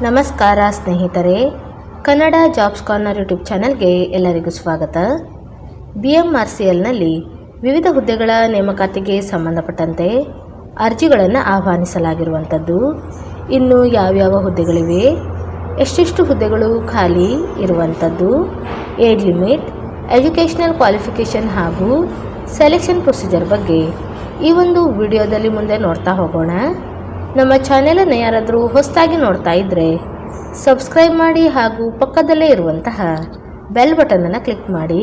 ನಮಸ್ಕಾರ ಸ್ನೇಹಿತರೆ, Kannada jobs corner YouTube ಚಾನಲ್ಗೆ ಎಲ್ಲರಿಗೂ ಸ್ವಾಗತ. BMRCLನಲ್ಲಿ ವಿವಿಧ ಹುದ್ದೆಗಳ ನೇಮಕಾತಿಗೆ ಸಂಬಂಧಪಟ್ಟಂತೆ ಅರ್ಜಿಗಳನ್ನು ಆಹ್ವಾನಿಸಲಾಗಿರುವಂಥದ್ದು. ಇನ್ನು ಯಾವ್ಯಾವ ಹುದ್ದೆಗಳಿವೆ, ಎಷ್ಟೆಷ್ಟು ಹುದ್ದೆಗಳು ಖಾಲಿ ಇರುವಂಥದ್ದು, ಏಜ್ ಲಿಮಿಟ್, ಎಜುಕೇಷನಲ್ ಕ್ವಾಲಿಫಿಕೇಷನ್ ಹಾಗೂ ಸೆಲೆಕ್ಷನ್ ಪ್ರೊಸೀಜರ್ ಬಗ್ಗೆ ಈ ಒಂದು ವಿಡಿಯೋದಲ್ಲಿ ಮುಂದೆ ನೋಡ್ತಾ ಹೋಗೋಣ. ನಮ್ಮ ಚಾನೆಲನ್ನು ಯಾರಾದರೂ ಹೊಸದಾಗಿ ನೋಡ್ತಾ ಇದ್ದರೆ ಸಬ್ಸ್ಕ್ರೈಬ್ ಮಾಡಿ ಹಾಗೂ ಪಕ್ಕದಲ್ಲೇ ಇರುವಂತಹ ಬೆಲ್ ಬಟನನ್ನು ಕ್ಲಿಕ್ ಮಾಡಿ.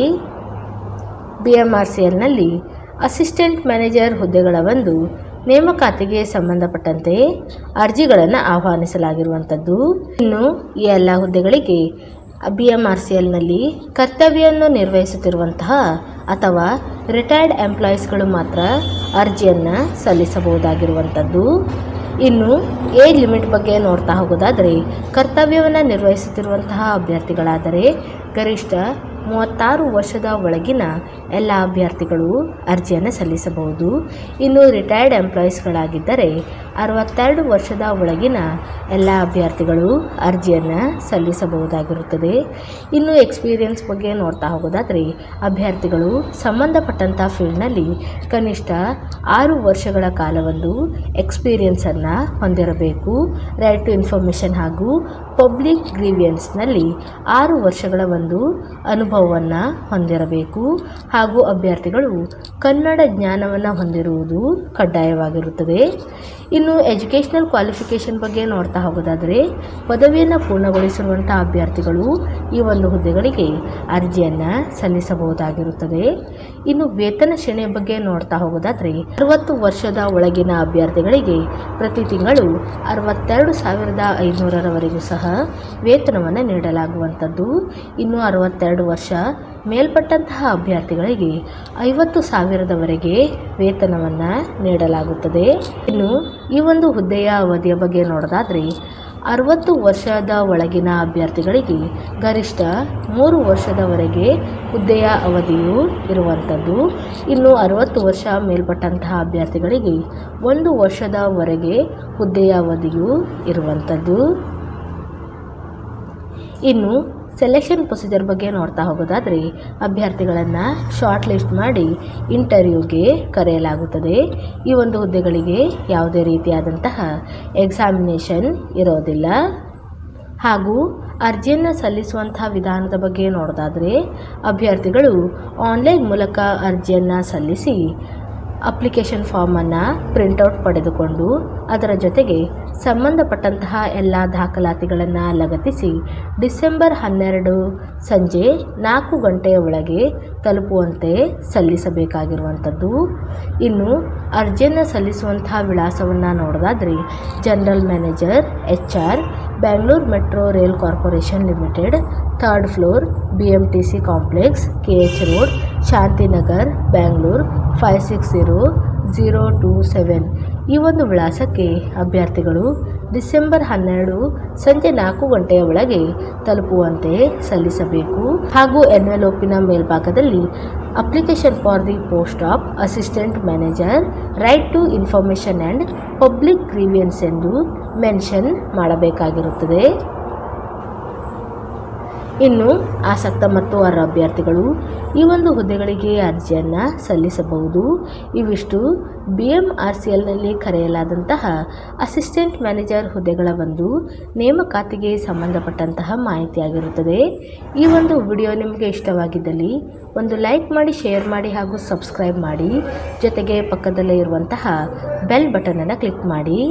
BMRCLನಲ್ಲಿ ಅಸಿಸ್ಟೆಂಟ್ ಮ್ಯಾನೇಜರ್ ಹುದ್ದೆಗಳ ಒಂದು ನೇಮಕಾತಿಗೆ ಸಂಬಂಧಪಟ್ಟಂತೆ ಅರ್ಜಿಗಳನ್ನು ಆಹ್ವಾನಿಸಲಾಗಿರುವಂಥದ್ದು. ಇನ್ನು ಈ ಎಲ್ಲ ಹುದ್ದೆಗಳಿಗೆ BMRCLನಲ್ಲಿ ಕರ್ತವ್ಯವನ್ನು ನಿರ್ವಹಿಸುತ್ತಿರುವಂತಹ ಅಥವಾ ರಿಟೈರ್ಡ್ ಎಂಪ್ಲಾಯೀಸ್ಗಳು ಮಾತ್ರ ಅರ್ಜಿಯನ್ನು ಸಲ್ಲಿಸಬಹುದಾಗಿರುವಂಥದ್ದು. ಇನ್ನು ಏಜ್ ಲಿಮಿಟ್ ಬಗ್ಗೆ ನೋಡ್ತಾ ಹೋಗೋದಾದರೆ, ಕರ್ತವ್ಯವನ್ನು ನಿರ್ವಹಿಸುತ್ತಿರುವಂತಹ ಅಭ್ಯರ್ಥಿಗಳಾದರೆ ಗರಿಷ್ಠ 36 ವರ್ಷದ ಒಳಗಿನ ಎಲ್ಲ ಅಭ್ಯರ್ಥಿಗಳು ಅರ್ಜಿಯನ್ನು ಸಲ್ಲಿಸಬಹುದು. ಇನ್ನು ರಿಟೈರ್ಡ್ ಎಂಪ್ಲಾಯೀಸ್ಗಳಾಗಿದ್ದರೆ 62 ವರ್ಷದ ಒಳಗಿನ ಎಲ್ಲ ಅಭ್ಯರ್ಥಿಗಳು ಅರ್ಜಿಯನ್ನು ಸಲ್ಲಿಸಬಹುದಾಗಿರುತ್ತದೆ. ಇನ್ನು ಎಕ್ಸ್ಪೀರಿಯನ್ಸ್ ಬಗ್ಗೆ ನೋಡ್ತಾ ಹೋಗೋದಾದರೆ, ಅಭ್ಯರ್ಥಿಗಳು ಸಂಬಂಧಪಟ್ಟಂಥ ಫೀಲ್ಡ್ನಲ್ಲಿ ಕನಿಷ್ಠ 6 ವರ್ಷಗಳ ಕಾಲವೊಂದು ಎಕ್ಸ್ಪೀರಿಯನ್ಸನ್ನು ಹೊಂದಿರಬೇಕು. ರೈಟ್ ಟು ಇನ್ಫಾರ್ಮೇಷನ್ ಹಾಗೂ ಪಬ್ಲಿಕ್ ಗ್ರೀವಿಯನ್ಸ್ನಲ್ಲಿ 6 ವರ್ಷಗಳ ಒಂದು ಅನುಭವವನ್ನು ಹೊಂದಿರಬೇಕು. ಹಾಗೂ ಅಭ್ಯರ್ಥಿಗಳು ಕನ್ನಡ ಜ್ಞಾನವನ್ನು ಹೊಂದಿರುವುದು ಕಡ್ಡಾಯವಾಗಿರುತ್ತದೆ. ಇನ್ನು ಎಜುಕೇಷನಲ್ ಕ್ವಾಲಿಫಿಕೇಷನ್ ಬಗ್ಗೆ ನೋಡ್ತಾ ಹೋಗೋದಾದರೆ, ಪದವಿಯನ್ನು ಪೂರ್ಣಗೊಳಿಸಿರುವಂಥ ಅಭ್ಯರ್ಥಿಗಳು ಈ ಒಂದು ಹುದ್ದೆಗಳಿಗೆ ಅರ್ಜಿಯನ್ನು ಸಲ್ಲಿಸಬಹುದಾಗಿರುತ್ತದೆ. ಇನ್ನು ವೇತನ ಶ್ರೇಣಿಯ ಬಗ್ಗೆ ನೋಡ್ತಾ ಹೋಗೋದಾದರೆ, 60 ವರ್ಷದ ಒಳಗಿನ ಅಭ್ಯರ್ಥಿಗಳಿಗೆ ಪ್ರತಿ ತಿಂಗಳು 62,500ರವರೆಗೂ ಸಹ ವೇತನವನ್ನು ನೀಡಲಾಗುವಂಥದ್ದು. ಇನ್ನು 62 ವರ್ಷ ಮೇಲ್ಪಟ್ಟಂತಹ ಅಭ್ಯರ್ಥಿಗಳಿಗೆ 50,000ರವರೆಗೆ ವೇತನವನ್ನು ನೀಡಲಾಗುತ್ತದೆ. ಇನ್ನು ಈ ಒಂದು ಹುದ್ದೆಯ ಅವಧಿಯ ಬಗ್ಗೆ ನೋಡೋದಾದರೆ, 60 ವರ್ಷದ ಒಳಗಿನ ಅಭ್ಯರ್ಥಿಗಳಿಗೆ ಗರಿಷ್ಠ 3 ವರ್ಷದವರೆಗೆ ಹುದ್ದೆಯ ಅವಧಿಯು ಇರುವಂಥದ್ದು. ಇನ್ನು 60 ವರ್ಷ ಮೇಲ್ಪಟ್ಟಂತಹ ಅಭ್ಯರ್ಥಿಗಳಿಗೆ 1 ವರ್ಷದವರೆಗೆ ಹುದ್ದೆಯ ಅವಧಿಯು ಇರುವಂಥದ್ದು. ಇನ್ನು ಸೆಲೆಕ್ಷನ್ ಪ್ರೊಸೀಜರ್ ಬಗ್ಗೆ ನೋಡ್ತಾ ಹೋಗೋದಾದರೆ, ಅಭ್ಯರ್ಥಿಗಳನ್ನು ಶಾರ್ಟ್ ಲಿಸ್ಟ್ ಮಾಡಿ ಇಂಟರ್ವ್ಯೂಗೆ ಕರೆಯಲಾಗುತ್ತದೆ. ಈ ಒಂದು ಹುದ್ದೆಗಳಿಗೆ ಯಾವುದೇ ರೀತಿಯಾದಂತಹ ಎಕ್ಸಾಮಿನೇಷನ್ ಇರೋದಿಲ್ಲ. ಹಾಗೂ ಅರ್ಜಿಯನ್ನು ಸಲ್ಲಿಸುವಂಥ ವಿಧಾನದ ಬಗ್ಗೆ ನೋಡೋದಾದರೆ, ಅಭ್ಯರ್ಥಿಗಳು ಆನ್ಲೈನ್ ಮೂಲಕ ಅರ್ಜಿಯನ್ನು ಸಲ್ಲಿಸಿ ಅಪ್ಲಿಕೇಶನ್ ಫಾರ್ಮನ್ನು ಪ್ರಿಂಟೌಟ್ ಪಡೆದುಕೊಂಡು ಅದರ ಜೊತೆಗೆ ಸಂಬಂಧಪಟ್ಟಂತಹ ಎಲ್ಲ ದಾಖಲಾತಿಗಳನ್ನು ಲಗತ್ತಿಸಿ ಡಿಸೆಂಬರ್ 12 ಸಂಜೆ 4 ಗಂಟೆಯ ಒಳಗೆ ತಲುಪುವಂತೆ ಸಲ್ಲಿಸಬೇಕಾಗಿರುವಂಥದ್ದು. ಇನ್ನು ಅರ್ಜಿಯನ್ನು ಸಲ್ಲಿಸುವಂತಹ ವಿಳಾಸವನ್ನು ನೋಡೋದಾದರೆ, general manager HR, Bengaluru metro rail corporation limited, 3rd floor, BMTC complex, KH road, Shantinagar, Bengaluru 560027 ಈ ಒಂದು ವಿಳಾಸಕ್ಕೆ ಅಭ್ಯರ್ಥಿಗಳು ಡಿಸೆಂಬರ್ 12 ಸಂಜೆ 4 ಗಂಟೆಯ ಒಳಗೆ ತಲುಪುವಂತೆ ಸಲ್ಲಿಸಬೇಕು. ಹಾಗೂ ಎನ್ವೆಲೋಪಿನ ಮೇಲ್ಭಾಗದಲ್ಲಿ application for the post of assistant manager, right to information and public grievances ಎಂದು ಮೆನ್ಷನ್ ಮಾಡಬೇಕಾಗಿರುತ್ತದೆ. ಇನ್ನು ಆಸಕ್ತ ಮತ್ತು ಅರ್ಹ ಅಭ್ಯರ್ಥಿಗಳು ಈ ಒಂದು ಹುದ್ದೆಗಳಿಗೆ ಅರ್ಜಿಯನ್ನು ಸಲ್ಲಿಸಬಹುದು. ಇವಿಷ್ಟು BMRCLನಲ್ಲಿ ಕರೆಯಲಾದಂತಹ ಅಸಿಸ್ಟೆಂಟ್ ಮ್ಯಾನೇಜರ್ ಹುದ್ದೆಗಳ ಒಂದು ನೇಮಕಾತಿಗೆ ಸಂಬಂಧಪಟ್ಟಂತಹ ಮಾಹಿತಿಯಾಗಿರುತ್ತದೆ. ಈ ಒಂದು ವಿಡಿಯೋ ನಿಮಗೆ ಇಷ್ಟವಾಗಿದ್ದಲ್ಲಿ ಒಂದು ಲೈಕ್ ಮಾಡಿ, ಶೇರ್ ಮಾಡಿ ಹಾಗೂ ಸಬ್ಸ್ಕ್ರೈಬ್ ಮಾಡಿ. ಜೊತೆಗೆ ಪಕ್ಕದಲ್ಲೇ ಇರುವಂತಹ ಬೆಲ್ ಬಟನನ್ನು ಕ್ಲಿಕ್ ಮಾಡಿ.